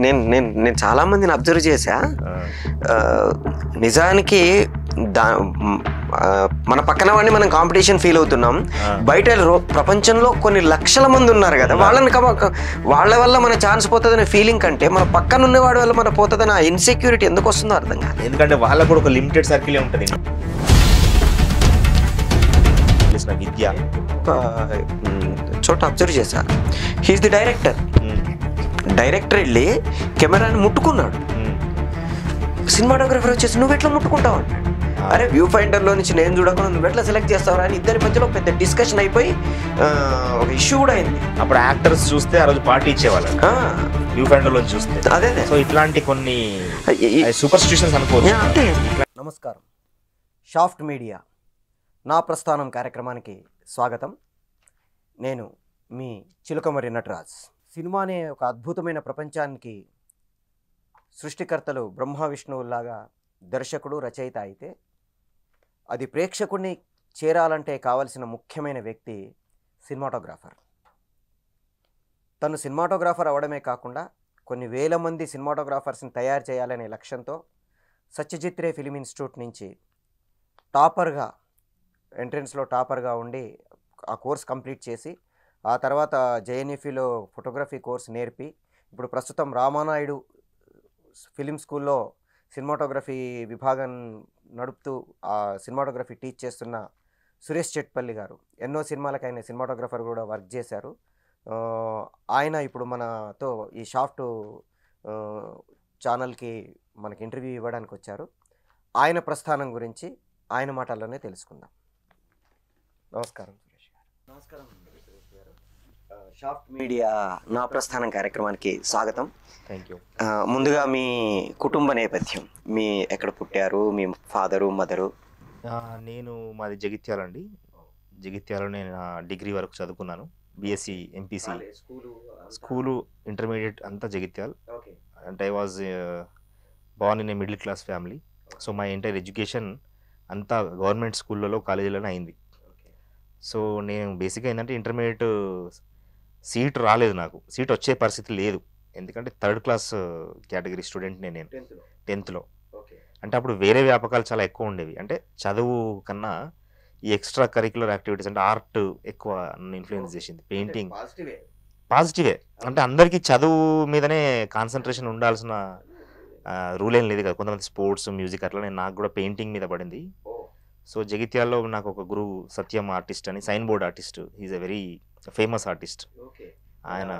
నేను నేను నేను చాలా మందిని అబ్జర్వ్ చేశా. నిజానికి మన పక్కన వాడిని మనం కాంపిటీషన్ ఫీల్ అవుతున్నాం. బయట ప్రపంచంలో కొన్ని లక్షల మంది ఉన్నారు కదా, వాళ్ళ వల్ల మన ఛాన్స్ పోతుందనే ఫీలింగ్ కంటే మన పక్కన ఉన్నవాడి వల్ల మన పోతుందని ఆ ఇన్సెక్యూరిటీ ఎందుకు వస్తుందో అర్థం కాదు. ఎందుకంటే వాళ్ళకు కూడా ఒక లిమిటెడ్ సర్కిలే ఉంటుంది. విద్య చోట అబ్జర్వ్ చేశా. హీఈస్ ది డైరెక్టర్ వెళ్ళి కెమెరాని ముట్టుకున్నాడు. సినిమాటోగ్రఫర్ వచ్చేసి నువ్వు ఎట్లా ముట్టుకుంటావు అన్నాడు. అరే వ్యూ ఫైండర్లో నుంచి నేను చూడకుండా నువ్వు ఎట్లా సెలెక్ట్ చేస్తావు అని ఇద్దరి మధ్యలో పెద్ద డిస్కషన్ అయిపోయి ఒక ఇష్యూ కూడా అయింది. అప్పుడు యాక్టర్స్ చూస్తే ఆ రోజు పార్టీ ఇచ్చేవాళ్ళు వ్యూ ఫైండర్లో చూస్తే. అదే సో ఇట్లాంటి కొన్ని సూపర్ స్టిషన్స్ అనుకోవచ్చు. నమస్కారం, షాఫ్ట్ మీడియా నా ప్రస్థానం కార్యక్రమానికి స్వాగతం. నేను మీ చిలుకమర్రి నటరాజ్. సినిమా అనే ఒక అద్భుతమైన ప్రపంచానికి సృష్టికర్తలు బ్రహ్మ విష్ణువులాగా దర్శకుడు రచయిత అయితే, అది ప్రేక్షకుడిని చేరాలంటే కావలసిన ముఖ్యమైన వ్యక్తి సినిమాటోగ్రాఫర్. తను సినిమాటోగ్రాఫర్ అవడమే కాకుండా కొన్ని వేల మంది సినిమాటోగ్రాఫర్స్ని తయారు చేయాలనే లక్ష్యంతో సత్యజిత్ రే ఫిలిం ఇన్స్టిట్యూట్ నుంచి టాపర్గా, ఎంట్రన్స్లో టాపర్గా ఉండి ఆ కోర్స్ కంప్లీట్ చేసి, ఆ తర్వాత జేఎన్ఎఫ్ఈలో ఫోటోగ్రఫీ కోర్స్ నేర్పి, ఇప్పుడు ప్రస్తుతం రామానాయుడు ఫిలిం స్కూల్లో సినిమాటోగ్రఫీ విభాగం నడుపుతూ ఆ సినిమాటోగ్రఫీ టీచ్ చేస్తున్న సురేష్ చెట్పల్లి గారు. ఎన్నో సినిమాలకు ఆయన సినిమాటోగ్రఫర్ కూడా వర్క్ చేశారు. ఆయన ఇప్పుడు మనతో ఈ షాఫ్ట్ ఛానల్కి మనకి ఇంటర్వ్యూ ఇవ్వడానికి వచ్చారు. ఆయన ప్రస్థానం గురించి ఆయన మాటల్లోనే తెలుసుకుందాం. నమస్కారం సురేష్ గారు. నమస్కారం సురేష్ గారు. షాఫ్ట్ మీడియా నా ప్రస్థానం కార్యక్రమానికి స్వాగతం. Thank you. ముందుగా మీ కుటుంబ నేపథ్యం, మీ ఎక్కడ పుట్టారు, మీ ఫాదరు మదరు? నేను మాది జగిత్యాల అండి. జగిత్యాలలో నేను డిగ్రీ వరకు చదువుకున్నాను. బిఎస్సి ఎంపీసీ స్కూలు ఇంటర్మీడియట్ అంతా జగిత్యాల్. అంటే I was born in a middle class family. So my entire education అంతా గవర్నమెంట్ స్కూళ్ళలో కాలేజీలోనే అయింది. సో నేను బేసిక్గా ఏంటంటే ఇంటర్మీడియట్ సీట్ రాలేదు, నాకు సీట్ వచ్చే పరిస్థితి లేదు. ఎందుకంటే థర్డ్ క్లాస్ కేటగిరీ స్టూడెంట్నే నేను 10th. అంటే అప్పుడు వేరే వ్యాపకాలు చాలా ఎక్కువ ఉండేవి. అంటే చదువు కన్నా ఈ ఎక్స్ట్రా కరిక్యులర్ యాక్టివిటీస్ అంటే ఆర్ట్ ఎక్కువ ఇన్ఫ్లుయెన్స్ చేసింది. పెయింటింగ్ పాజిటివే. అంటే అందరికీ చదువు మీదనే కాన్సన్ట్రేషన్ ఉండాల్సిన రూల్ ఏం లేదు కదా. కొంతమంది స్పోర్ట్స్, మ్యూజిక్ అట్లా. నాకు కూడా పెయింటింగ్ మీద పడింది. సో జగిత్యాల్లో నాకు ఒక గురువు సత్యం ఆర్టిస్ట్ అని, sign board artist. Is a very famous artist. ఆయన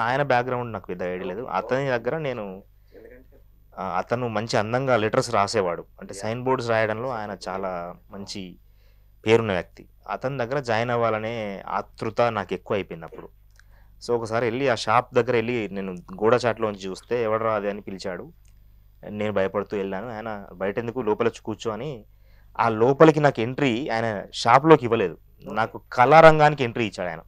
ఆయన బ్యాక్గ్రౌండ్ నాకు పెద్ద ఐడియా లేదు. అతని దగ్గర అతను మంచి అందంగా లెటర్స్ రాసేవాడు. అంటే సైన్ బోర్డ్స్ రాయడంలో ఆయన చాలా మంచి పేరున్న వ్యక్తి. అతని దగ్గర జాయిన్ అవ్వాలనే ఆతృత నాకు ఎక్కువ అయిపోయింది అప్పుడు. సో ఒకసారి వెళ్ళి ఆ షాప్ దగ్గర వెళ్ళి నేను గోడ చాట్లోంచి చూస్తే ఎవడు రాదు అని పిలిచాడు. నేను భయపడుతూ వెళ్ళాను. ఆయన బయట ఎందుకు, లోపల కూర్చో అని. ఆ లోపలికి నాకు ఎంట్రీ ఆయన షాప్లోకి ఇవ్వలేదు, నాకు కళారంగానికి ఎంట్రీ ఇచ్చాడు ఆయన.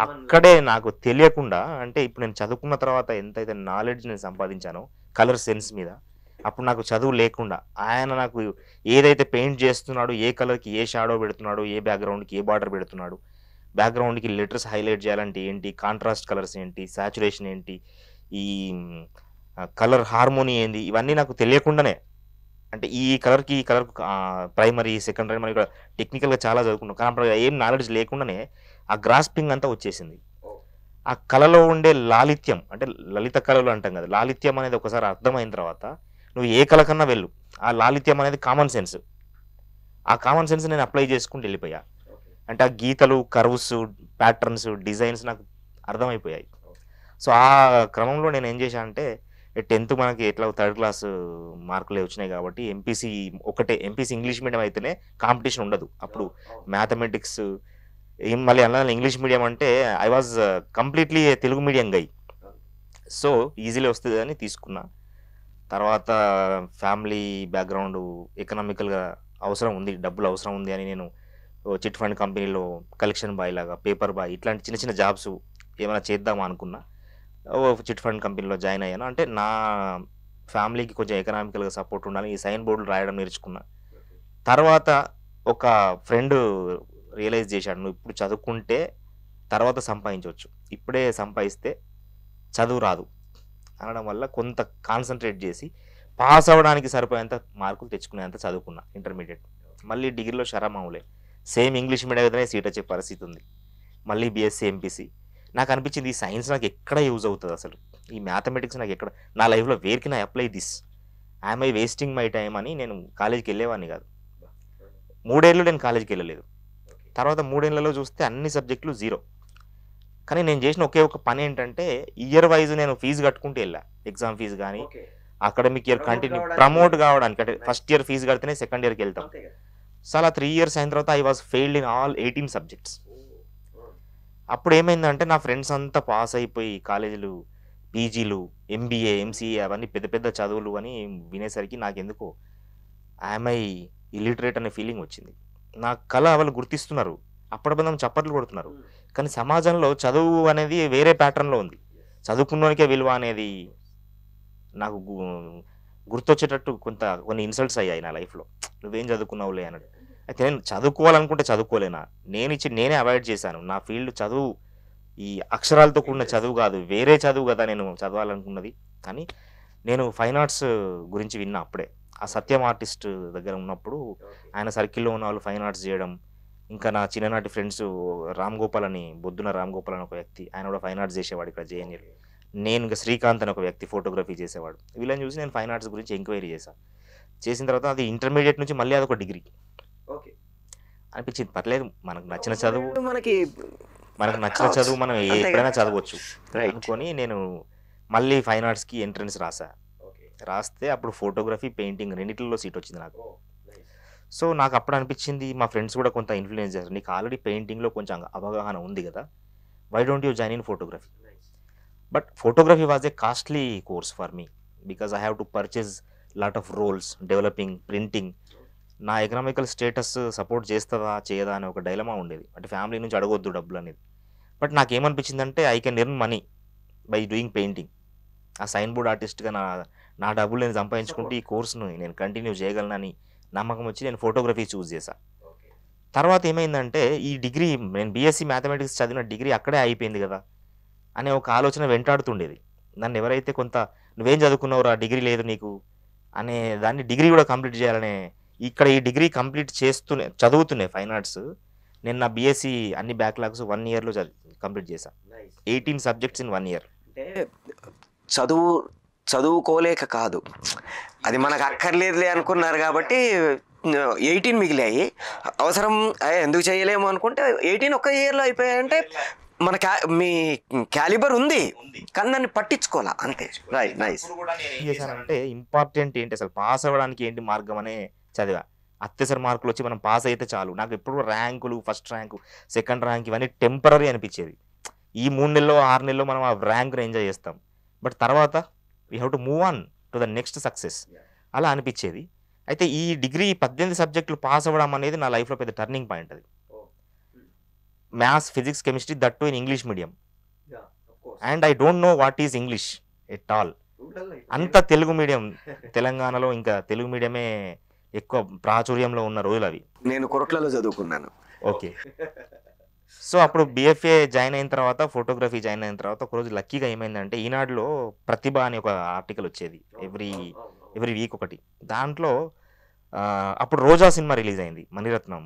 అక్కడే నాకు తెలియకుండా, అంటే ఇప్పుడు నేను చదువుకున్న తర్వాత ఎంతైతే నాలెడ్జ్ నేను సంపాదించానో కలర్ సెన్స్ మీద, అప్పుడు నాకు చదువు లేకుండా ఆయన నాకు ఏదైతే పెయింట్ చేస్తున్నాడు, ఏ కలర్కి ఏ షాడో పెడుతున్నాడు, ఏ బ్యాక్గ్రౌండ్కి ఏ బార్డర్ పెడుతున్నాడు, బ్యాక్గ్రౌండ్కి లెటర్స్ హైలైట్ చేయాలంటే ఏంటి, కాంట్రాస్ట్ కలర్స్ ఏంటి, సాచురేషన్ ఏంటి, ఈ కలర్ హార్మోనీ ఏంది, ఇవన్నీ నాకు తెలియకుండానే, అంటే ఈ కలర్కి ఈ కలర్ ప్రైమరీ, సెకండరీ, మనకి టెక్నికల్గా చాలా చదువుకున్నాం కానీ అప్పుడు ఏం నాలెడ్జ్ లేకుండానే ఆ గ్రాస్పింగ్ అంతా వచ్చేసింది. ఆ కళలో ఉండే లాలిత్యం, అంటే లలిత కళలు అంటాం కదా, లాలిత్యం అనేది ఒకసారి అర్థమైన తర్వాత నువ్వు ఏ కళ కన్నా వెళ్ళు. ఆ లాలిత్యం అనేది కామన్ సెన్స్. ఆ కామన్ సెన్స్ నేను అప్లై చేసుకుంటూ వెళ్ళిపోయా. అంటే ఆ గీతలు, కర్వ్స్, ప్యాటర్న్స్, డిజైన్స్ నాకు అర్థమైపోయాయి. సో ఆ క్రమంలో నేను ఏం చేశాను అంటే, 10th మనకి ఎట్లా థర్డ్ క్లాస్ మార్కులే వచ్చినాయి కాబట్టి ఎంపీసీ ఇంగ్లీష్ మీడియం అయితేనే కాంపిటీషన్ ఉండదు. అప్పుడు మ్యాథమెటిక్స్ మళ్ళీ అలా ఇంగ్లీష్ మీడియం అంటే I was completely Telugu medium guy. So easily వస్తుంది అని తీసుకున్నా. తర్వాత ఫ్యామిలీ బ్యాక్గ్రౌండ్ ఎకనామికల్గా అవసరం ఉంది, డబ్బులు అవసరం ఉంది అని నేను చిట్ ఫండ్ కంపెనీలో కలెక్షన్ బాయ్ లాగా, పేపర్ బాయ్, ఇట్లాంటి చిన్న చిన్న జాబ్స్ ఏమైనా చేద్దామా అనుకున్నా. చిట్ ఫండ్ కంపెనీలో జాయిన్ అయ్యాను. అంటే నా ఫ్యామిలీకి కొంచెం ఎకనామికల్గా సపోర్ట్ ఉండాలి, ఈ సైన్ బోర్డులు రాయడం నేర్చుకున్నా. తర్వాత ఒక ఫ్రెండ్ రియలైజ్ చేశాడు, నువ్వు ఇప్పుడు చదువుకుంటే తర్వాత సంపాదించవచ్చు, ఇప్పుడే సంపాదిస్తే చదువు రాదు అనడం వల్ల కొంత కాన్సన్ట్రేట్ చేసి పాస్ అవ్వడానికి సరిపోయేంత మార్కులు తెచ్చుకునేంత చదువుకున్నా ఇంటర్మీడియట్. మళ్ళీ డిగ్రీలో షరామాములే, సేమ్ ఇంగ్లీష్ మీడియం మీదనే సీట్ వచ్చే పరిస్థితి ఉంది. మళ్ళీ బీఎస్సీ ఎంపీసీ. నాకు అనిపించింది ఈ సైన్స్ నాకు ఎక్కడ యూజ్ అవుతుంది, అసలు ఈ మ్యాథమెటిక్స్ నాకు ఎక్కడ నా లైఫ్లో where can I apply this, I'm I wasting my time అని నేను కాలేజీకి వెళ్ళేవాడిని కాదు. 3 ఏళ్ళు నేను కాలేజీకి వెళ్ళలేదు. తర్వాత 3 ఏళ్లలో చూస్తే అన్ని సబ్జెక్టులు 0. కానీ నేను చేసిన ఒకే ఒక పని ఏంటంటే ఇయర్ వైజ్ నేను ఫీజు కట్టుకుంటూ వెళ్ళా, ఎగ్జామ్ ఫీజు కానీ అకాడమిక్ ఇయర్ కంటిన్యూ ప్రమోట్ కావడానికి. అంటే ఫస్ట్ ఇయర్ ఫీజు కడితేనే సెకండ్ ఇయర్కి వెళ్తాం. సో అలా 3 ఇయర్స్ అయిన తర్వాత I was failed in all 18 subjects. అప్పుడు ఏమైందంటే నా ఫ్రెండ్స్ అంతా పాస్ అయిపోయి కాలేజీలు, పీజీలు, ఎంబీఏ, ఎంసీఏ అవన్నీ పెద్ద పెద్ద చదువులు అని వినేసరికి నాకెందుకో ఐఎమ్ఐ ఇల్లిటరేట్ అనే ఫీలింగ్ వచ్చింది. నా కళ వాళ్ళు గుర్తిస్తున్నారు, అప్పటిబంధం చప్పట్లు కొడుతున్నారు, కానీ సమాజంలో చదువు అనేది వేరే ప్యాటర్న్లో ఉంది. చదువుకున్నోనికే విలువ అనేది నాకు గుర్తొచ్చేటట్టు కొన్ని ఇన్సల్ట్స్ అయ్యాయి నా లైఫ్లో. నువ్వేం చదువుకున్నావులే అన్నట్టు. అయితే నేను చదువుకోవాలనుకుంటే చదువుకోలేనా, నేనే అవాయిడ్ చేశాను. నా ఫీల్డ్ చదువు, ఈ అక్షరాలతో కూడిన చదువు కాదు, వేరే చదువు కదా నేను చదవాలనుకున్నది. కానీ నేను ఫైన్ ఆర్ట్స్ గురించి విన్నా అప్పుడే. ఆ సత్యం ఆర్టిస్ట్ దగ్గర ఉన్నప్పుడు ఆయన సర్కిల్లో ఉన్న వాళ్ళు ఫైన్ ఆర్ట్స్ చేయడం, ఇంకా నా చిన్ననాటి ఫ్రెండ్స్ రామ్ గోపాల్ అని, బొద్దున రామ్ గోపాల్ అని ఒక వ్యక్తి, ఆయన కూడా ఫైన్ ఆర్ట్స్ చేసేవాడు ఇక్కడ జేఎన్యూలో. నేను ఇంకా శ్రీకాంత్ అని ఒక వ్యక్తి ఫోటోగ్రఫీ చేసేవాడు. వీళ్ళని చూసి నేను ఫైన్ ఆర్ట్స్ గురించి ఎంక్వైరీ చేశాను. చేసిన తర్వాత అది ఇంటర్మీడియట్ నుంచి మళ్ళీ అదొక డిగ్రీ అనిపించింది. పర్లేదు, మనకు నచ్చిన చదువు మనం ఎప్పుడైనా చదవచ్చు అనుకొని నేను మళ్ళీ ఫైన్ ఆర్ట్స్కి ఎంట్రన్స్ రాస్తే అప్పుడు ఫోటోగ్రఫీ, పెయింటింగ్ రెండిట్లో సీట్ వచ్చింది నాకు. సో నాకు అప్పుడు అనిపించింది, మా ఫ్రెండ్స్ కూడా కొంత ఇన్ఫ్లుయెన్స్ చేశారు, నీకు ఆల్రెడీ పెయింటింగ్లో కొంచెం అవగాహన ఉంది కదా, why don't you join in photography. But photography was a costly course for me because I have to purchase lot of rolls, developing, printing. నా ఎకనామికల్ స్టేటస్ సపోర్ట్ చేస్తుందా చేయదా అనే ఒక డైలమా ఉండేది. అంటే ఫ్యామిలీ నుంచి అడగొద్దు డబ్బులు అనేది. బట్ నాకేమనిపించిందంటే I can earn money by doing painting. ఆ సైన్ బోర్డ్ ఆర్టిస్ట్గా నా డబ్బులు నేను సంపాదించుకుంటే ఈ కోర్సును నేను కంటిన్యూ చేయగలనని నమ్మకం వచ్చి నేను ఫోటోగ్రఫీ చూస్ చేశాను. తర్వాత ఏమైందంటే ఈ డిగ్రీ, నేను బీఎస్సీ మ్యాథమెటిక్స్ చదివిన డిగ్రీ అక్కడే అయిపోయింది కదా అనే ఒక ఆలోచన వెంటాడుతుండేది నన్ను. ఎవరైతే నువ్వేం చదువుకున్నావురా, డిగ్రీ లేదు నీకు అనే దాన్ని డిగ్రీ కూడా కంప్లీట్ చేయాలనే, ఇక్కడ ఈ డిగ్రీ కంప్లీట్ చదువుతున్నాయి ఫైన్ ఆర్ట్స్. నేను నా బీఎస్సీ అన్ని బ్యాక్లాగ్స్ 1 ఇయర్లో కంప్లీట్ చేశాను. 18 సబ్జెక్ట్స్ ఇన్ 1 ఇయర్. అంటే చదువుకోలేక కాదు, అది మనకు అక్కర్లేదులే అనుకున్నారు కాబట్టి 18 మిగిలాయి. అవసరం ఎందుకు చేయలేము అనుకుంటే 18 ఒక్క ఇయర్లో అయిపోయాయంటే మన మీ క్యాలిబర్ ఉంది కానీ దాన్ని పట్టించుకోవాలా అంతే. Right, nice. చేశానంటే ఇంపార్టెంట్ ఏంటి, అసలు పాస్ అవ్వడానికి ఏంటి మార్గం అనే చదివా. అత్యవసర మార్కులు వచ్చి మనం పాస్ అయితే చాలు. నాకు ఎప్పుడు ర్యాంకులు, ఫస్ట్ ర్యాంకు, సెకండ్ ర్యాంక్ ఇవన్నీ టెంపరీ అనిపించేది. ఈ 3 నెలలో 6 నెలలో మనం ఆ ర్యాంక్ని ఎంజాయ్ చేస్తాం, బట్ తర్వాత we have to move on to the next success అలా అనిపించేది. అయితే ఈ డిగ్రీ 18 సబ్జెక్టులు పాస్ అవ్వడం అనేది నా లైఫ్లో పెద్ద టర్నింగ్ పాయింట్. అది maths, physics, chemistry, that to in English medium. And I don't know what is English at all. అంత తెలుగు మీడియం, తెలంగాణలో ఇంకా తెలుగు మీడియమే ఎక్కువ ప్రాచుర్యంలో ఉన్న రోజులు అవి. నేను కొరట్లలో చదువుకున్నాను. ఓకే. సో అప్పుడు బిఎఫ్ఏ జాయిన్ అయిన తర్వాత, ఫోటోగ్రఫీ జాయిన్ అయిన తర్వాత ఒకరోజు లక్కీగా ఏమైందంటే ఈనాడులో ప్రతిభ అని ఒక ఆర్టికల్ వచ్చేది ఎవ్రీ వీక్ ఒకటి. దాంట్లో అప్పుడు రోజా సినిమా రిలీజ్ అయింది, Maniratnam.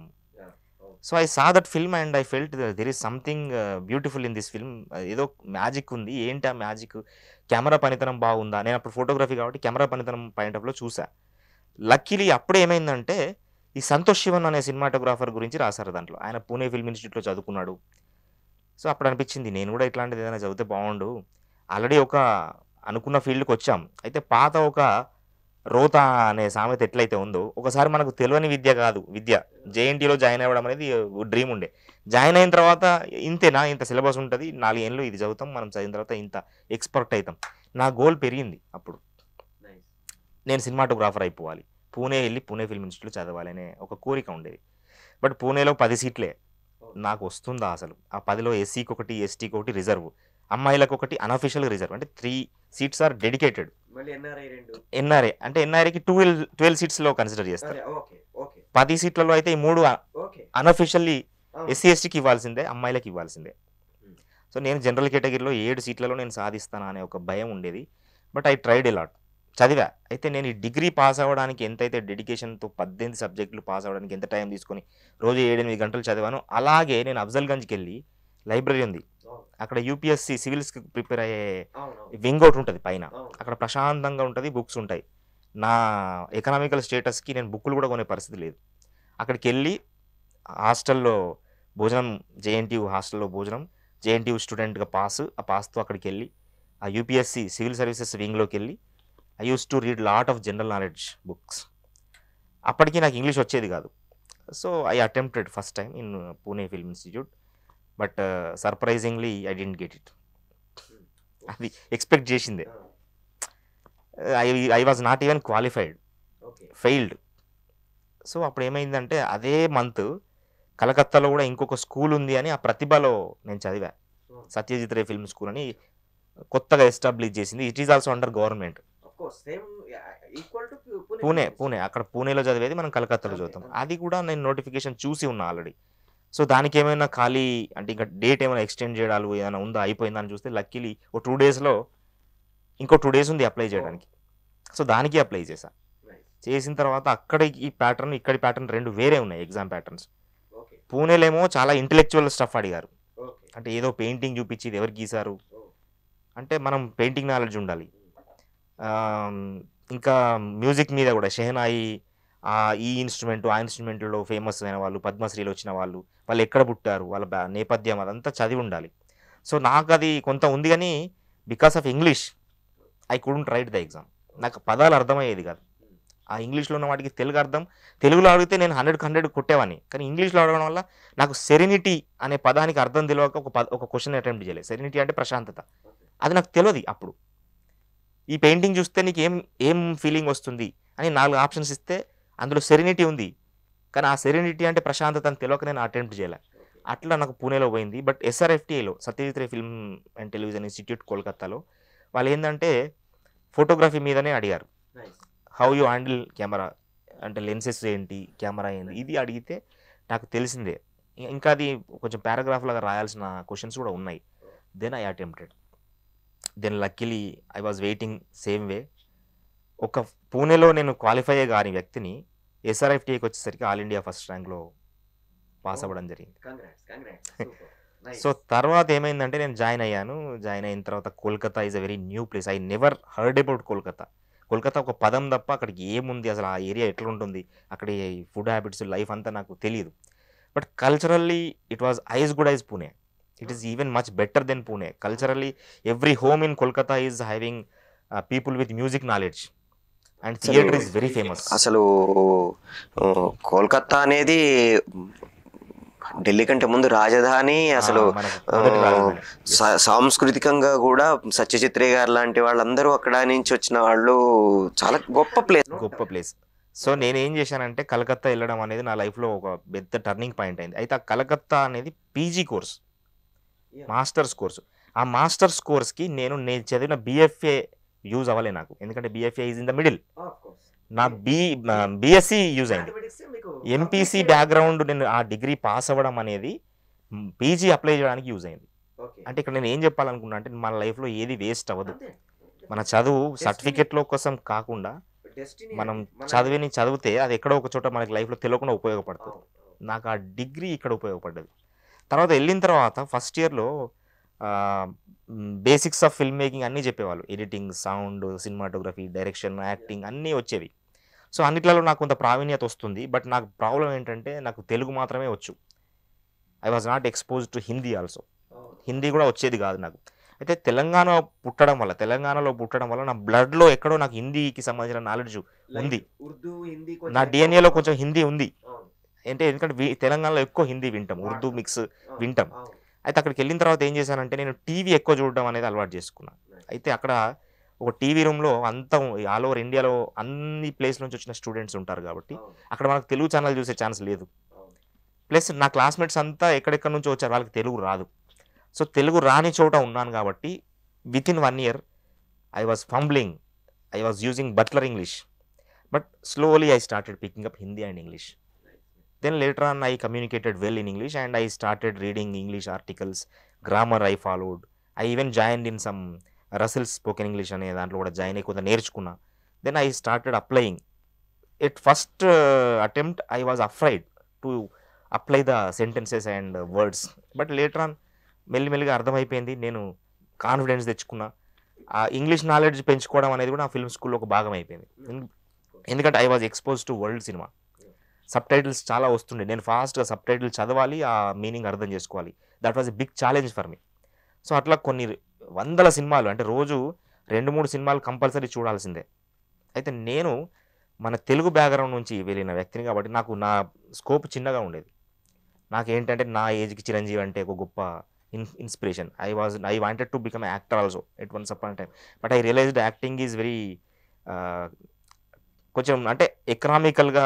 So I saw that film and I felt there is something beautiful in this film. ఏదో మ్యాజిక్ ఉంది. ఏంటి ఆ మ్యాజిక్? కెమెరా పనితనం బాగుందా? నేను అప్పుడు ఫోటోగ్రఫీ కాబట్టి కెమెరా పనితనం పాయింట్ ఆఫ్లో చూసా. లక్కీలీ అప్పుడే ఏమైందంటే ఈ సంతోష్ శివన్ అనే సినిమాటోగ్రాఫర్ గురించి రాశారు దాంట్లో. ఆయన పూణే ఫిల్మ్ ఇన్స్టిట్యూట్లో చదువుకున్నాడు. సో అప్పుడు అనిపించింది నేను కూడా ఇట్లాంటిది ఏదైనా చదివితే బాగుండు. ఆల్రెడీ ఒక అనుకున్న ఫీల్డ్కి వచ్చాం. అయితే పాత ఒక రోతా అనే సామెత ఎట్లయితే ఉందో, ఒకసారి మనకు తెలియని విద్య కాదు విద్య. జేఎన్టీలో జాయిన్ అవ్వడం అనేది డ్రీమ్ ఉండే. జాయిన్ అయిన తర్వాత ఇంతేనా, ఇంత సిలబస్ ఉంటుంది, 4 ఏళ్ళు ఇది చదువుతాం, మనం చదివిన తర్వాత ఇంత ఎక్స్పర్ట్ అవుతాం. నా గోల్ పెరిగింది. అప్పుడు నేను సినిమాటోగ్రాఫర్ అయిపోవాలి, పూణే వెళ్ళి పూణే ఫిల్మ్ ఇన్స్టిట్యూట్లో చదవాలి అనే ఒక కోరిక ఉండేది. బట్ పూణేలో 10 సీట్లే. నాకు వస్తుందా అసలు? ఆ 10లో ఎస్సీకి ఒకటి, ఎస్టీకి ఒకటి రిజర్వ్, అమ్మాయిలకు ఒకటి అనఫిషియల్ రిజర్వ్. అంటే 3 సీట్స్ ఆర్ డెడికేటెడ్. ఎన్ఆర్ఏ అంటే ఎన్ఆర్ఏకి 12 సీట్స్లో కన్సిడర్ చేస్తారు. 10 సీట్లలో అయితే ఈ 3 అనఫిషియల్లీ ఎస్సీ ఎస్టీకి ఇవ్వాల్సిందే, అమ్మాయిలకు ఇవ్వాల్సిందే. సో నేను జనరల్ కేటగిరీలో 7 సీట్లలో నేను సాధిస్తాను అనే ఒక భయం ఉండేది. But I tried a lot. చదివా. అయితే నేను ఈ డిగ్రీ పాస్ అవ్వడానికి ఎంతైతే డెడికేషన్‌తో 18 సబ్జెక్టులు పాస్ అవ్వడానికి ఎంత టైం తీసుకొని రోజు 7, 8 గంటలు చదివానో, అలాగే నేను అఫ్జల్‌గంజ్‌కెళ్ళి లైబ్రరీ ఉంది. అక్కడ యూపీఎస్‌సి సివిల్స్‌కి ప్రిపేర్ అయ్యే వింగ్ ఒకటి ఉంటది పైన. అక్కడ ప్రశాంతంగా ఉంటది. బుక్స్ ఉంటాయి. నా ఎకనామికల్ స్టేటస్‌కి నేను బుక్కులు కూడా కొనే పరిస్థితి లేదు. అక్కడికెళ్ళి హాస్టల్‌లో భోజనం, జేఎన్‌టీయూ హాస్టల్‌లో భోజనం, జేఎన్‌టీయూ స్టూడెంట్‌గా పాస్. ఆ పాస్‌తో అక్కడికెళ్ళి ఆ యూపీఎస్‌సి సివిల్ సర్వీసెస్ వింగ్‌లోకెళ్ళి I used to read lot of general knowledge books. అప్పటికి నాకు ఇంగ్లీష్ వచ్చేది కాదు. So I attempted first time in Pune film institute. But surprisingly I didn't get it. అది ఎక్స్పెక్ట్ చేసిందే. I was not even qualified, failed. So అప్పుడు ఏమైందంటే అదే month కలకత్తాలో కూడా ఇంకొక స్కూల్ ఉంది అని ఆ ప్రతిభలో నేను చదివా. సత్యజిత్ రే ఫిల్మ్ స్కూల్ అని కొత్తగా ఎస్టాబ్లిష్ చేసింది. It is also under government. Pune అక్కడ పూణేలో చదివేది మనం కలకత్తాలో చదువుతాం. అది కూడా నేను నోటిఫికేషన్ చూసి ఉన్నా ఆల్రెడీ. సో దానికి ఏమైనా ఖాళీ అంటే ఇంకా డేట్ ఏమైనా ఎక్స్టెండ్ చేయడాలు ఏమైనా ఉందా, అయిపోయిందా అని చూస్తే లక్కీలీ ఓ 2 డేస్లో ఇంకో 2 డేస్ ఉంది అప్లై చేయడానికి. సో దానికి అప్లై చేశా. చేసిన తర్వాత అక్కడ ఈ ప్యాటర్న్, ఇక్కడి ప్యాటర్న్ 2 వేరే ఉన్నాయి ఎగ్జామ్ ప్యాటర్న్స్. పూణేలేమో చాలా ఇంటెలెక్చువల్ స్టఫ్ అడిగారు. అంటే ఏదో పెయింటింగ్ చూపించి ఇది ఎవరు గీశారు అంటే మనం పెయింటింగ్ నాలెడ్జ్ ఉండాలి. ఇంకా మ్యూజిక్ మీద కూడా షెహనాయి, ఈ ఇన్స్ట్రుమెంట్ ఆ ఇన్స్ట్రుమెంట్లో ఫేమస్ అయిన వాళ్ళు, పద్మశ్రీలో వచ్చిన వాళ్ళు, వాళ్ళు ఎక్కడ పుట్టారు, వాళ్ళ నేపథ్యం అదంతా చదివి ఉండాలి. సో నాకు అది కొంత ఉంది కానీ because of English I couldn't right the exam. నాకు పదాలు అర్థమయ్యేది కాదు. ఆ ఇంగ్లీష్లో ఉన్న వాటికి తెలుగులో అడిగితే నేను 100కి 100 కొట్టేవాడిని. కానీ ఇంగ్లీష్లో అడగడం వల్ల నాకు సెరెనిటీ అనే పదానికి అర్థం తెలియక ఒక క్వశ్చన్ అటెంప్ట్ చేయలేదు. సెరెనిటీ అంటే ప్రశాంతత, అది నాకు తెలియదు అప్పుడు. ఈ పెయింటింగ్ చూస్తే నీకు ఏం ఫీలింగ్ వస్తుంది అని 4 ఆప్షన్స్ ఇస్తే అందులో సెరెనిటీ ఉంది, కానీ ఆ సెరెనిటీ అంటే ప్రశాంతత అని తెలియక నేను అటెంప్ట్ చేయలే. అట్లా నాకు పూణేలో పోయింది. బట్ ఎస్ఆర్ఎఫ్టీఏలో Satyajit Ray film and television institute కోల్కతాలో వాళ్ళు ఏంటంటే ఫోటోగ్రఫీ మీదనే అడిగారు. హౌ యూ హ్యాండిల్ కెమెరా అంటే లెన్సెస్ ఏంటి, కెమెరా ఏంటి, ఇది అడిగితే నాకు తెలిసిందే. ఇంకా అది కొంచెం పారాగ్రాఫ్ లాగా రాయాల్సిన క్వశ్చన్స్ కూడా ఉన్నాయి. Then I attempted. Then luckily I was waiting same way. ఒక పూణేలో నేను క్వాలిఫై కాని వ్యక్తిని ఎస్ఆర్ఎఫ్టీఏకి వచ్చేసరికి ఆల్ ఇండియా ఫస్ట్ ర్యాంక్లో పాస్ అవ్వడం జరిగింది. సో తర్వాత ఏమైందంటే నేను జాయిన్ అయ్యాను. జాయిన్ అయిన తర్వాత Kolkata is a very new place. I never heard about Kolkata. Kolkata ఒక పదం తప్ప అక్కడికి ఏముంది, అసలు ఆ ఏరియా ఎట్లుంటుంది, అక్కడ ఫుడ్ హ్యాబిట్స్, లైఫ్ అంతా నాకు తెలియదు. But culturally it was as good as Pune. It is even much better than Pune. Culturally every home in Kolkata is having people with music knowledge and theatre is very famous. అసలు కోల్కతా అనేది ఢిల్లీ కంటే ముందు రాజధాని. అసలు సాంస్కృతికంగా కూడా సత్యజిత్ రే గారు లాంటి వాళ్ళందరూ అక్కడ నుంచి వచ్చిన వాళ్ళు. చాలా గొప్ప ప్లేస్. సో నేనేం చేశానంటే కలకత్తా వెళ్ళడం అనేది నా లైఫ్లో ఒక పెద్ద టర్నింగ్ పాయింట్ అయింది. అయితే ఆ కలకత్తా అనేది పీజీ కోర్స్, మాస్టర్స్ కోర్సు. ఆ మాస్టర్స్ కోర్స్కి నేను చదివిన బిఎఫ్ఏ యూజ్ అవ్వలే నాకు, ఎందుకంటే BFA is in the middle. నా బిఎస్సి యూజ్ అయింది. ఎంపీసీ బ్యాక్గ్రౌండ్ నేను ఆ డిగ్రీ పాస్ అవ్వడం అనేది పీజీ అప్లై చేయడానికి యూజ్ అయింది. అంటే ఇక్కడ నేను ఏం చెప్పాలనుకున్నా అంటే మన లైఫ్లో ఏది వేస్ట్ అవ్వదు. మన చదువు సర్టిఫికెట్లో కోసం కాకుండా మనం చదివితే అది ఎక్కడో ఒక చోట మనకి లైఫ్లో తెలియకుండా ఉపయోగపడుతుంది. నాకు ఆ డిగ్రీ ఇక్కడ ఉపయోగపడ్డది. తర్వాత వెళ్ళిన తర్వాత ఫస్ట్ ఇయర్లో బేసిక్స్ ఆఫ్ ఫిల్మ్ మేకింగ్ అన్నీ చెప్పేవాళ్ళు. Editing, sound, cinematography, direction, acting అన్నీ వచ్చేవి. సో అన్నిట్లలో నాకు కొంత ప్రావీణ్యత వస్తుంది. బట్ నాకు ప్రాబ్లం ఏంటంటే నాకు తెలుగు మాత్రమే వచ్చు. I was not expose to Hindi also. Hindi కూడా వచ్చేది కాదు నాకు. అయితే తెలంగాణలో పుట్టడం వల్ల నా బ్లడ్లో ఎక్కడో నాకు హిందీకి సంబంధించిన నాలెడ్జ్ ఉంది. నా డిఎన్ఏలో కొంచెం హిందీ ఉంది. ఎందుకంటే తెలంగాణలో ఎక్కువ హిందీ వింటాం, ఉర్దూ మిక్స్ వింటాం. అయితే అక్కడికి వెళ్ళిన తర్వాత ఏం చేశానంటే నేను టీవీ ఎక్కువ చూడడం అనేది అలవాటు చేసుకున్నాను. అయితే అక్కడ ఒక టీవీ రూమ్లో అంతా ఆల్ ఓవర్ ఇండియాలో అన్ని ప్లేస్ నుంచి వచ్చిన స్టూడెంట్స్ ఉంటారు కాబట్టి అక్కడ మనకు తెలుగు ఛానల్ చూసే ఛాన్స్ లేదు. ప్లస్ నా క్లాస్మేట్స్ అంతా ఎక్కడెక్కడి నుంచి వచ్చారు, వాళ్ళకి తెలుగు రాదు. సో తెలుగు రాని చోట ఉన్నాను కాబట్టి with in 1 year I was fumbling. I was using butler English. But slowly I started picking up Hindi and English. Then later on I communicated well in English and I started reading English articles, grammar I followed. I even join in some Russell's spoken English అనే దాంట్లో కూడా join అయ్యి కొంత నేర్చుకున్నా. Then I started applying. At first attempt I was afraid to apply the sentences and words. But later on మెల్లిమెల్లిగా అర్థమైపోయింది. నేను confidence తెచ్చుకున్నా. ఆ ఇంగ్లీష్ నాలెడ్జ్ పెంచుకోవడం అనేది కూడా ఆ ఫిల్మ్ స్కూల్లో ఒక భాగం అయిపోయింది. ఎందుకంటే I was expose to world cinema. Sub titles చాలా వస్తుండే. నేను ఫాస్ట్గా సబ్ టైటిల్ చదవాలి, ఆ మీనింగ్ అర్థం చేసుకోవాలి. That was a big challenge for me. So అట్లా కొన్ని వందల సినిమాలు, అంటే రోజు 2-3 సినిమాలు కంపల్సరీ చూడాల్సిందే. అయితే నేను మన తెలుగు బ్యాక్గ్రౌండ్ నుంచి వెళ్ళిన వ్యక్తిని కాబట్టి నాకు నా స్కోప్ చిన్నగా ఉండేది. నాకేంటంటే నా ఏజ్కి చిరంజీవి అంటే ఒక గొప్ప inspiration. I wanted to become actor also at once upon time. But I realised acting is very కొంచెం అంటే ఎకనామికల్గా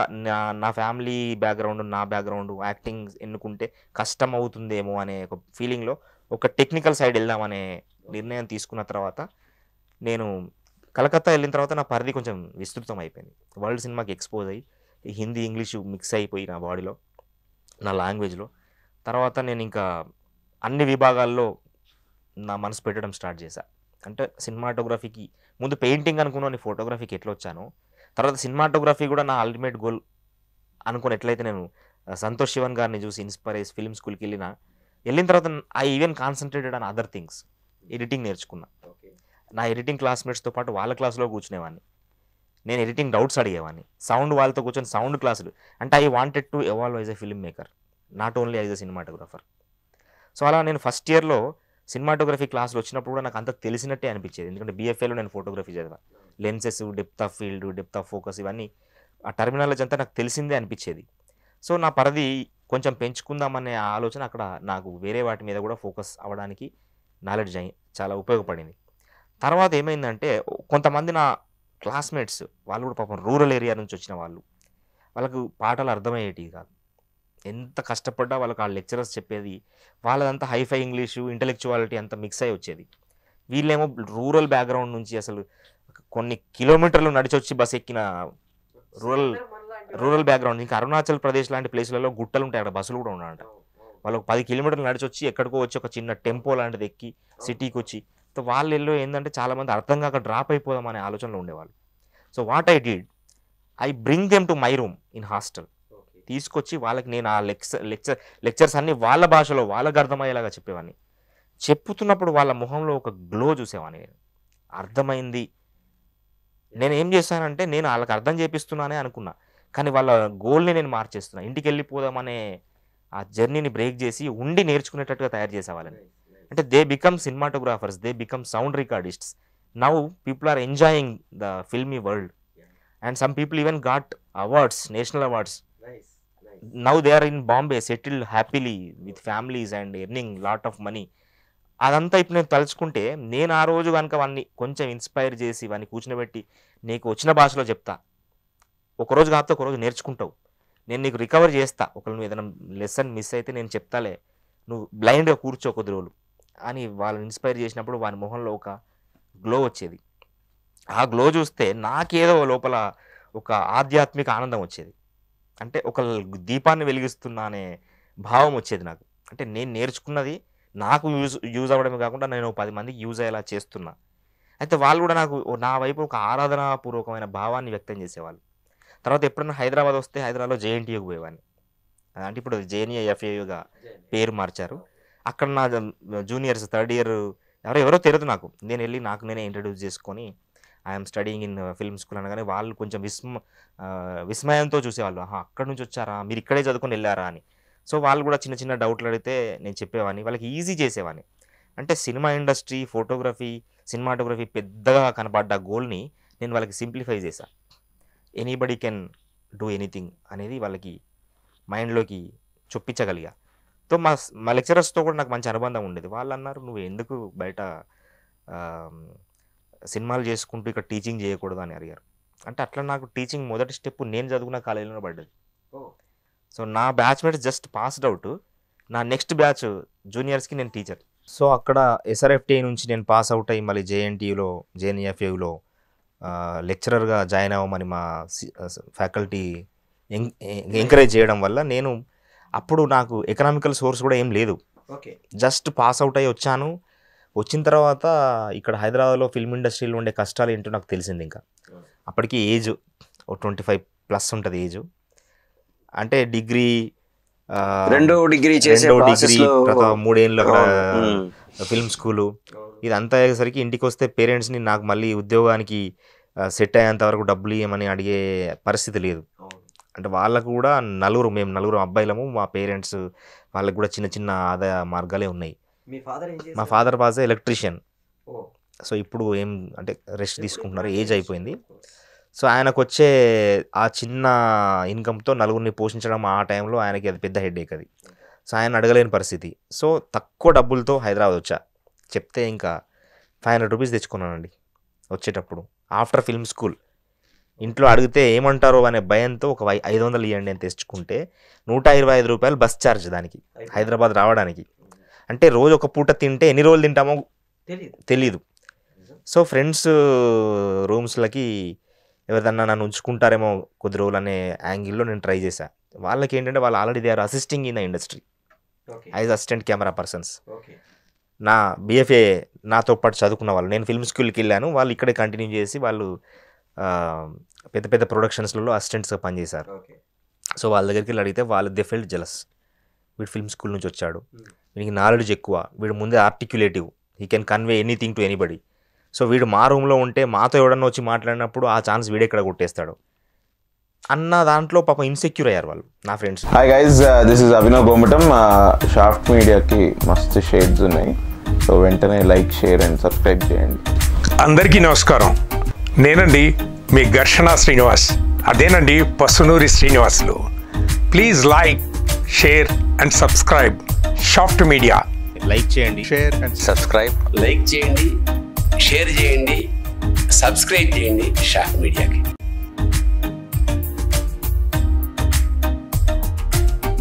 నా ఫ్యామిలీ బ్యాక్గ్రౌండ్, నా బ్యాక్గ్రౌండ్ యాక్టింగ్ ఎన్నుకుంటే కష్టం అవుతుందేమో అనే ఒక ఫీలింగ్లో ఒక టెక్నికల్ సైడ్ వెళ్దామనే నిర్ణయం తీసుకున్న తర్వాత నేను కలకత్తా వెళ్ళిన తర్వాత నా పరిధి కొంచెం విస్తృతం అయిపోయింది. వరల్డ్ సినిమాకి ఎక్స్పోజ్ అయ్యి హిందీ ఇంగ్లీషు మిక్స్ అయిపోయి నా బాడీలో, నా లాంగ్వేజ్లో. తర్వాత నేను ఇంకా అన్ని విభాగాల్లో నా మనసు పెట్టడం స్టార్ట్ చేశాను. అంటే సినిమాటోగ్రఫీకి ముందు పెయింటింగ్ అనుకున్నాను, ఫోటోగ్రఫీకి ఎట్లా వచ్చాను, తర్వాత సినిమాటోగ్రఫీ కూడా నా అల్టిమేట్ గోల్ అనుకుని ఎట్లయితే నేను సంతోష్ శివన్ గారిని చూసి ఇన్స్పైర్ అయ్యి ఫిల్మ్ స్కూల్కి వెళ్ళిన తర్వాత I even concentrated on other things. Editing నేర్చుకున్నా. నా ఎడిటింగ్ క్లాస్మేట్స్తో పాటు వాళ్ళ క్లాస్లో కూర్చునేవాడిని. నేను ఎడిటింగ్ డౌట్స్ అడిగేవాడిని. సౌండ్ వాళ్ళతో కూర్చొని సౌండ్ క్లాసులు. అంటే I wanted to evolve as a film maker, not only as a cinematographer. So అలా నేను ఫస్ట్ ఇయర్లో సినిమాటోగ్రఫీ క్లాసులు వచ్చినప్పుడు కూడా నాకు అంత తెలిసినట్టే అనిపించేది. ఎందుకంటే బీఎఫ్ఏలో నేను ఫోటోగ్రఫీ చదివా. Lenses, depth of field, depth of focus, ఇవన్నీ ఆ టర్మినాలజీ అంతా నాకు తెలిసిందే అనిపించేది. సో నా పరిధి కొంచెం పెంచుకుందామనే ఆలోచన అక్కడ నాకు వేరే వాటి మీద కూడా ఫోకస్ అవ్వడానికి నాలెడ్జ్ చాలా ఉపయోగపడింది. తర్వాత ఏమైందంటే కొంతమంది నా క్లాస్మేట్స్ వాళ్ళు కూడా పాపం రూరల్ ఏరియా నుంచి వచ్చిన వాళ్ళకు పాటలు అర్థమయ్యేటివి కాదు. ఎంత కష్టపడ్డా వాళ్ళకి ఆ లెక్చరర్స్ చెప్పేది వాళ్ళదంతా హైఫై ఇంగ్లీషు, ఇంటెలెక్చువాలిటీ అంతా మిక్స్ అయ్యి వచ్చేది. వీళ్ళేమో రూరల్ బ్యాక్గ్రౌండ్ నుంచి అసలు కొన్ని కిలోమీటర్లు నడిచి వచ్చి బస్ ఎక్కిన రూరల్ బ్యాక్గ్రౌండ్. ఇంకా అరుణాచల్ ప్రదేశ్ లాంటి ప్లేస్లలో గుట్టలు ఉంటాయి, అక్కడ బస్సులు కూడా ఉన్నాయంట. వాళ్ళకి 10 కిలోమీటర్లు నడిచి వచ్చి ఎక్కడికో వచ్చి ఒక చిన్న టెంపో లాంటిది ఎక్కి సిటీకి వచ్చి, సో వాళ్ళు ఏంటంటే చాలామంది అర్థం కాక డ్రాప్ అయిపోదాం అనే ఆలోచనలో ఉండేవాళ్ళు. So what I did, I bring them to my room in hostel. తీసుకొచ్చి వాళ్ళకి నేను ఆ లెక్చర్స్ అన్ని వాళ్ళ భాషలో వాళ్ళకి అర్థమయ్యేలాగా చెప్పేవాడిని. చెప్పుతున్నప్పుడు వాళ్ళ మొహంలో ఒక గ్లో చూసేవాడిని. నేను అర్థమైంది. నేను ఏం చేశానంటే నేను వాళ్ళకి అర్థం చేపిస్తున్నానే అనుకున్నా, కానీ వాళ్ళ గోల్ని నేను మార్చేస్తున్నా. ఇంటికి వెళ్ళిపోదామనే ఆ జర్నీని బ్రేక్ చేసి ఉండి నేర్చుకునేటట్టుగా తయారు చేసేవాళ్ళని. అంటే they become cinematographers, they become sound recordists. Now people are enjoying the filmy world and some people even got awards, national awards. Now they are in Bombay, settled happily with families and earning lot of money. అదంతా ఇప్పుడు నేను తలుచుకుంటే నేను ఆ రోజు కనుక వాడిని కొంచెం ఇన్స్పైర్ చేసి వాడిని కూర్చునిబెట్టి నీకు వచ్చిన భాషలో చెప్తా, ఒకరోజు కాకపోతే ఒకరోజు నేర్చుకుంటావు, నేను నీకు రికవర్ చేస్తా, ఒకళ్ళు నువ్వు ఏదైనా లెసన్ మిస్ అయితే నేను చెప్తాలే, నువ్వు బ్లైండ్గా కూర్చో కొద్ది రోజులు అని వాళ్ళని ఇన్స్పైర్ చేసినప్పుడు వాని మొహంలో ఒక గ్లో వచ్చేది. ఆ గ్లో చూస్తే నాకేదో లోపల ఒక ఆధ్యాత్మిక ఆనందం వచ్చేది. అంటే ఒక దీపాన్ని వెలిగిస్తున్నా అనే భావం వచ్చేది నాకు. అంటే నేను నేర్చుకున్నది నాకు యూజ్ అవ్వడమే కాకుండా నేను 10 మందికి యూజ్ అయ్యేలా చేస్తున్నా. అయితే వాళ్ళు కూడా నాకు నా వైపు ఒక ఆరాధనాపూర్వకమైన భావాన్ని వ్యక్తం చేసేవాళ్ళు. తర్వాత ఎప్పుడైనా హైదరాబాద్ వస్తే హైదరాబాద్లో జేఎన్టీయూకి పోయేవాడిని. అంటే ఇప్పుడు జేఎన్ఏఎఫ్ఏయుగా పేరు మార్చారు. అక్కడ నా జూనియర్స్ 3rd ఇయర్ ఎవరో తెలియదు నాకు. నేను వెళ్ళి నాకు నేనే ఇంట్రడ్యూస్ చేసుకొని I'm studying in film school అనగానే వాళ్ళు కొంచెం విస్మయంతో చూసేవాళ్ళు. అక్కడి నుంచి వచ్చారా, మీరు ఇక్కడే చదువుకొని వెళ్ళారా అని. సో వాళ్ళు కూడా చిన్న చిన్న డౌట్లు అడిగితే నేను చెప్పేవాడిని, వాళ్ళకి ఈజీ చేసేవాడిని. అంటే సినిమా ఇండస్ట్రీ, ఫోటోగ్రఫీ, సినిమాటోగ్రఫీ పెద్దగా కనపడ్డ గోల్ని నేను వాళ్ళకి సింప్లిఫై చేశాను. ఎనీబడి కెన్ డూ ఎనీథింగ్ అనేది వాళ్ళకి మైండ్లోకి చొప్పించగలిగా. సో మా లెక్చరర్స్తో కూడా నాకు మంచి అనుబంధం ఉండేది. వాళ్ళు అన్నారు, నువ్వు ఎందుకు బయట సినిమాలు చేసుకుంటూ ఇక్కడ టీచింగ్ చేయకూడదు అని అడిగారు. అంటే అట్లా నాకు టీచింగ్ మొదటి స్టెప్ నేను చదువుకున్న కాలేజీలోనే పడ్డది. సో నా బ్యాచ్మేట్స్ జస్ట్ పాస్డ్ అవుట్, నా నెక్స్ట్ బ్యాచ్ జూనియర్స్కి నేను టీచర్. సో అక్కడ ఎస్ఆర్ఎఫ్టీ నుంచి నేను పాస్ అవుట్ అయ్యి మళ్ళీ జేఎన్టీయూలో, జేఎన్ఈఎఫ్ఏలో లెక్చరర్గా జాయిన్ అవ్వమని మా ఫ్యాకల్టీ ఎంకరేజ్ చేయడం వల్ల నేను అప్పుడు నాకు ఎకనామికల్ సోర్స్ కూడా ఏం లేదు. జస్ట్ పాస్ అవుట్ అయ్యి వచ్చాను. వచ్చిన తర్వాత ఇక్కడ హైదరాబాద్లో ఫిల్మ్ ఇండస్ట్రీలో ఉండే కష్టాలు ఏంటో నాకు తెలిసింది. ఇంకా అప్పటికి ఏజ్ 25+ ఉంటుంది ఏజ్. అంటే డిగ్రీ 2వ డిగ్రీ చేసే ప్రాసెస్లో 3 ఏళ్ళు అక్కడ ఫిల్మ్ స్కూలు ఇదంతా అయ్యేసరికి ఇంటికి వస్తే పేరెంట్స్ని నాకు మళ్ళీ ఉద్యోగానికి సెట్ అయ్యేంత వరకు డబ్బులు ఇవ్వమని అడిగే పరిస్థితి లేదు. అంటే వాళ్ళకు కూడా మేము నలుగురు అబ్బాయిలము, మా పేరెంట్స్ వాళ్ళకి కూడా చిన్న చిన్న ఆదాయ మార్గాలే ఉన్నాయి. మా ఫాదర్ వాజ్ ఎలక్ట్రీషియన్. సో ఇప్పుడు ఏం అంటే రెస్ట్ తీసుకుంటున్నారు, ఏజ్ అయిపోయింది. సో ఆయనకు వచ్చే ఆ చిన్న ఇన్కమ్తో నలుగురిని పోషించడం ఆ టైంలో ఆయనకి అది పెద్ద హెడేక్ అది. సో ఆయన అడగలేని పరిస్థితి. సో తక్కువ డబ్బులతో హైదరాబాద్ వచ్చా. చెప్తే ఇంకా 500 రూపీస్ తెచ్చుకున్నానండి వచ్చేటప్పుడు. ఆఫ్టర్ ఫిల్మ్ స్కూల్ ఇంట్లో అడిగితే ఏమంటారో అనే భయంతో ఒక 500 ఇవ్వండి అని తెచ్చుకుంటే 125 రూపాయలు బస్ ఛార్జ్ దానికి హైదరాబాద్ రావడానికి. అంటే రోజు ఒక పూట తింటే ఎన్ని రోజులు తింటామో తెలీదు. సో ఫ్రెండ్స్ రూమ్స్లకి ఎవరిదన్నా నన్ను ఉంచుకుంటారేమో కొద్ది రోజులు అనే యాంగిల్లో నేను ట్రై చేశాను. వాళ్ళకి ఏంటంటే వాళ్ళు already they are assisting in the industry as assistant camera persons. నా BFA నాతో పాటు చదువుకున్న వాళ్ళు, నేను ఫిల్మ్ స్కూల్కి వెళ్ళాను, వాళ్ళు ఇక్కడే కంటిన్యూ చేసి వాళ్ళు పెద్ద పెద్ద ప్రొడక్షన్స్లలో అసిస్టెంట్స్గా పనిచేశారు. సో వాళ్ళ దగ్గరికి వెళ్ళి అడిగితే వాళ్ళు దే ఫెల్ట్ జెలస్. వీడు ఫిల్మ్ స్కూల్ నుంచి వచ్చాడు, వీడికి నాలెడ్జ్ ఎక్కువ, వీడు ముందే articulative, he can convey anything to anybody. So వీడు మా రూమ్లో ఉంటే మాతో ఎవడన్నా వచ్చి మాట్లాడినప్పుడు ఆ ఛాన్స్ వీడెక్కడ కొట్టేస్తాడు అన్న దాంట్లో పాపం ఇన్సెక్యూర్ అయ్యారు వాళ్ళు, నా friends. Hi guys, this is Abhinav Gomatam. Shaft మీడియాకి మస్తు షేడ్స్ ఉన్నాయి, సో వెంటనే లైక్, షేర్ అండ్ సబ్స్క్రైబ్ చేయండి. అందరికీ నమస్కారం. నేనండి మీ ఘర్షణ శ్రీనివాస్, అదేనండి Pasunuri Srinivasulu. Please like, share and subscribe shaft media. Like చేయండి, షేర్ అండ్ సబ్స్క్రైబ్. లైక్ చేయండి, షేర్ చేయండి, సబ్స్క్రైబ్ చేయండి షాఫ్ట్ మీడియాకి.